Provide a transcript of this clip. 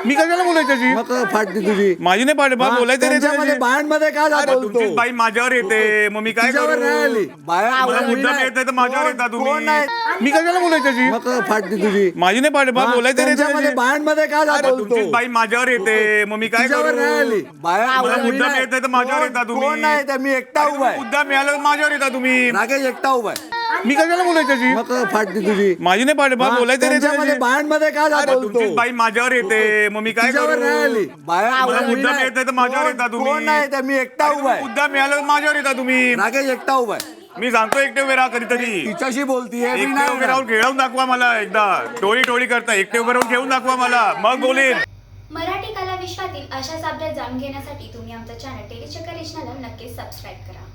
मी कशाला बोलायचं त्याची? मग फाटली तुझी. माझी नाही पाठ बोलायचं रे त्यांच्यामध्ये बायांमध्ये काय अरे बोलतो? तुमचीच बाई माझ्यावर येते मग मी काय तुझ्यावर करू? नाही आली. मला मुद्दाम येत नाही तर माझ्यावर येता कोण तुम्ही. नाही? मी कशाला बोलायचं त्याची? मग फाटली तुझी. माझी नाही पाठ बोलायचं रे त्यांच्यामध्ये बायांमध्ये काय अरे बोलतो? तुमचीच बाई माझ्यावर येते मग मी काय तुझ्यावर नाही करू? आली. मला मुद्दाम येत नाही तर माझ्यावर येता कोण तुम्ही. नाही तर मी एकटा उभा आहे. मुद्दाम मिळालं तर माझ्यावर येता तुम्ही. राकेश एकटा उभा आहे. मी कशाला बोलायचं त्याची? मग फाटली तुझी. माझी नाही पाठ बोलायचं रे त्यांच्यामध्ये बायांमध्ये काय अरे बोलतो? तुमचीच बाई माझ्यावर येते मग मी काय तुझ्यावर नाही आली. करू? मला मुद्दाम येत नाही तर माझ्यावर येता तुम्ही. कोण नाही तर मी एकटा उभा आहे. मुद्दाम मिळालं तर माझ्यावर येता तुम्ही. राकेश एकटा उभा आहे. मी सांगतो एकटे उभे राहा कधीतरी. तिच्याशी बोलतीये मी एकटे नाही उभे राहून खेळवून दाखवा मला एकदा. टोळी टोळी करता एकटे उभे राहून खेळून दाखवा मला मग बोलेन. मराठी कला विश्वातील अशाच अपडेट जाणून घेण्यासाठी तुम्ही आमचं चॅनल टेलीचक्कर रिजनला नक्कीच सबस्क्राईब करा.